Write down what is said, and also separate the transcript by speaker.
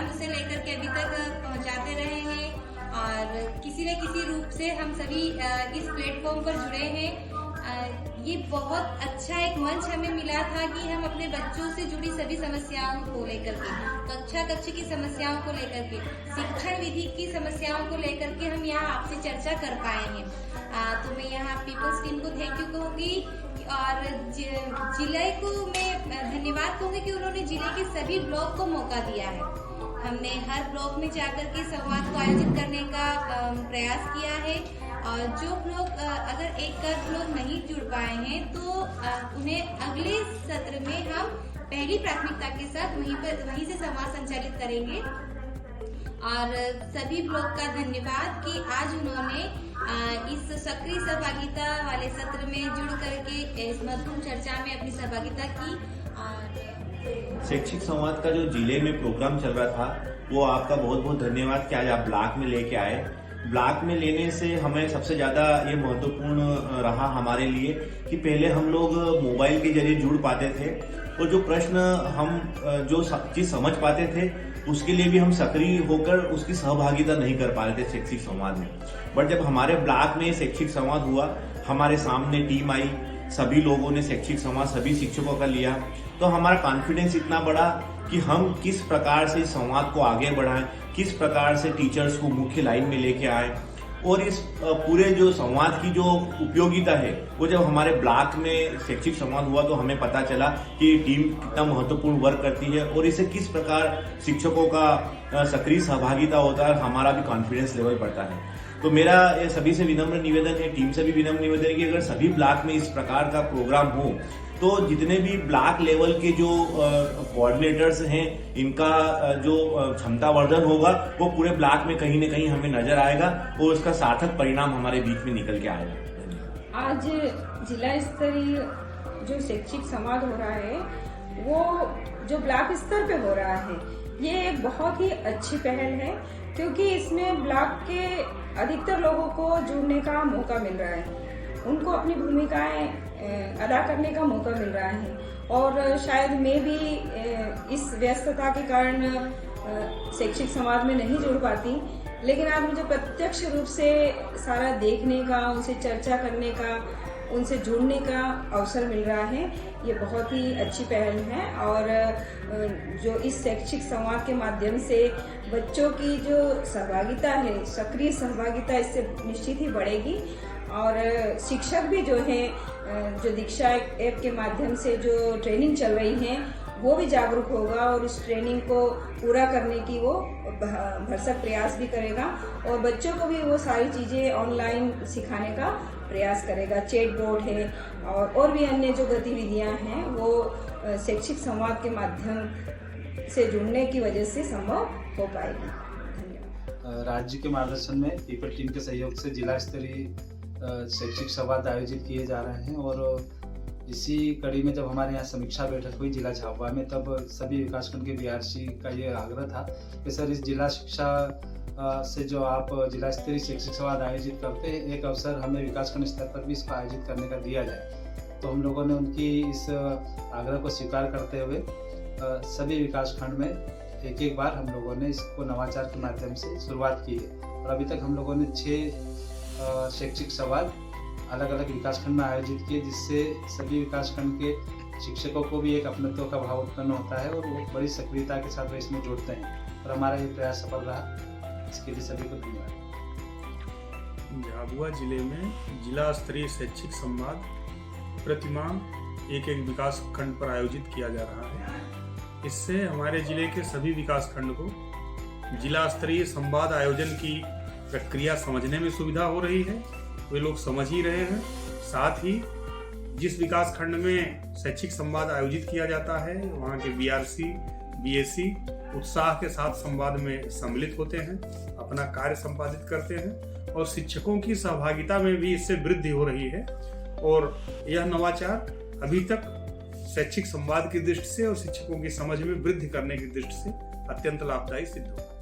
Speaker 1: प्रारंभ से लेकर के अभी तक पहुंचाते रहे हैं और किसी न किसी रूप से हम सभी इस प्लेटफॉर्म पर जुड़े हैं। ये बहुत अच्छा एक मंच हमें मिला था कि हम अपने बच्चों से जुड़ी सभी समस्याओं को लेकर के, कक्षा की समस्याओं को लेकर के, शिक्षण विधि की समस्याओं को लेकर के हम यहाँ आपसे चर्चा कर पाए हैं। तो मैं यहाँ पीपल्स टीम को थैंक यू कहूँगी और जिले को मैं धन्यवाद कहूँगी कि उन्होंने जिले के सभी ब्लॉक को मौका दिया है। हमने हर ब्लॉक में जाकर के संवाद को आयोजित करने का प्रयास किया है और जो लोग अगर एक लोग नहीं जुड़ पाए हैं तो उन्हें अगले सत्र में हम पहली प्राथमिकता के साथ वहीं से संवाद संचालित करेंगे। और सभी ब्लॉक का धन्यवाद कि आज उन्होंने इस सक्रिय सहभागिता वाले सत्र में जुड़ करके इस महत्वपूर्ण चर्चा में अपनी सहभागिता की। और
Speaker 2: शैक्षिक संवाद का जो जिले में प्रोग्राम चल रहा था वो आपका बहुत बहुत धन्यवाद कि आज आप ब्लॉक में लेके आए। ब्लॉक में लेने से हमें सबसे ज्यादा ये महत्वपूर्ण रहा हमारे लिए कि पहले हम लोग मोबाइल के जरिए जुड़ पाते थे और जो प्रश्न हम जो चीज समझ पाते थे उसके लिए भी हम सक्रिय होकर उसकी सहभागिता नहीं कर पा रहे थे शैक्षिक संवाद में। बट जब हमारे ब्लॉक में शैक्षिक संवाद हुआ, हमारे सामने टीम आई, सभी लोगों ने शैक्षिक संवाद सभी शिक्षकों का लिया, तो हमारा कॉन्फिडेंस इतना बढ़ा कि हम किस प्रकार से संवाद को आगे बढ़ाएं, किस प्रकार से टीचर्स को मुख्य लाइन में लेके आए। और इस पूरे जो संवाद की जो उपयोगिता है वो जब हमारे ब्लॉक में शैक्षिक संवाद हुआ तो हमें पता चला कि टीम कितना महत्वपूर्ण वर्क करती है और इसे किस प्रकार शिक्षकों का सक्रिय सहभागिता होता है, हमारा भी कॉन्फिडेंस लेवल बढ़ता है। तो मेरा ये सभी से विनम्र निवेदन है, टीम से भी विनम्र निवेदन है कि अगर सभी ब्लॉक में इस प्रकार का प्रोग्राम हो तो जितने भी ब्लॉक लेवल के जो कोऑर्डिनेटर्स हैं इनका जो क्षमता वर्धन होगा वो पूरे ब्लॉक में कहीं न कहीं हमें नजर आएगा और उसका सार्थक परिणाम हमारे बीच में निकल के आएगा।
Speaker 3: आज जिला स्तरीय जो शैक्षिक संवाद हो रहा है वो जो ब्लॉक स्तर पे हो रहा है ये बहुत ही अच्छी पहल है, क्योंकि इसमें ब्लॉक के अधिकतर लोगों को जुड़ने का मौका मिल रहा है, उनको अपनी भूमिकाएं अदा करने का मौका मिल रहा है। और शायद मैं भी इस व्यस्तता के कारण शैक्षिक संवाद में नहीं जुड़ पाती, लेकिन आज मुझे प्रत्यक्ष रूप से सारा देखने का, उनसे चर्चा करने का, उनसे जुड़ने का अवसर मिल रहा है। ये बहुत ही अच्छी पहल है और जो इस शैक्षिक संवाद के माध्यम से बच्चों की जो सहभागिता है, सक्रिय सहभागिता, इससे निश्चित ही बढ़ेगी। और शिक्षक भी जो हैं जो दीक्षा ऐप के माध्यम से जो ट्रेनिंग चल रही है वो भी जागरूक होगा और इस ट्रेनिंग को पूरा करने की वो भरसक प्रयास भी करेगा और बच्चों को भी वो सारी चीज़ें ऑनलाइन सिखाने का प्रयास करेगा। चैट बोर्ड है और भी अन्य जो गतिविधियां हैं वो शैक्षिक संवाद के माध्यम से जुड़ने की वजह से संभव हो पाएगी। धन्यवाद।
Speaker 4: राज्य के मार्गदर्शन में पीपल टीम के सहयोग से जिला स्तरीय शैक्षिक संवाद आयोजित किए जा रहे हैं और इसी कड़ी में जब हमारे यहाँ समीक्षा बैठक हुई जिला झाबुआ में, तब सभी विकासखंड के बीआरसी का ये आग्रह था कि सर इस जिला शिक्षा से जो आप जिला स्तरीय शैक्षिक संवाद आयोजित करते हैं, एक अवसर हमें विकासखंड स्तर पर भी इसको आयोजित करने का दिया जाए। तो हम लोगों ने उनकी इस आग्रह को स्वीकार करते हुए सभी विकासखंड में एक बार हम लोगों ने इसको नवाचार के माध्यम से शुरुआत की है और अभी तक हम लोगों ने 6 शैक्षिक संवाद अलग अलग विकासखंड में आयोजित किए, जिससे सभी विकासखंड के शिक्षकों को भी एक अपनत्व का भाव उत्पन्न होता है और वो बड़ी सक्रियता के साथ वो इसमें जुड़ते हैं और हमारा ये प्रयास सफल रहा। इसके लिए सभी को धन्यवाद।
Speaker 5: झाबुआ जिले में जिला स्तरीय शैक्षिक संवाद प्रतिमाह एक विकास खंड पर आयोजित किया जा रहा है। इससे हमारे जिले के सभी विकास खंड को जिला स्तरीय संवाद आयोजन की प्रक्रिया समझने में सुविधा हो रही है, वे लोग समझ ही रहे हैं। साथ ही जिस विकास खंड में शैक्षिक संवाद आयोजित किया जाता है वहाँ के बीआरसी, बीएससी उत्साह के साथ संवाद में सम्मिलित होते हैं, अपना कार्य संपादित करते हैं और शिक्षकों की सहभागिता में भी इससे वृद्धि हो रही है। और यह नवाचार अभी तक शैक्षिक संवाद की दृष्टि से और शिक्षकों की समझ में वृद्धि करने की दृष्टि से अत्यंत लाभदायी सिद्ध होगा।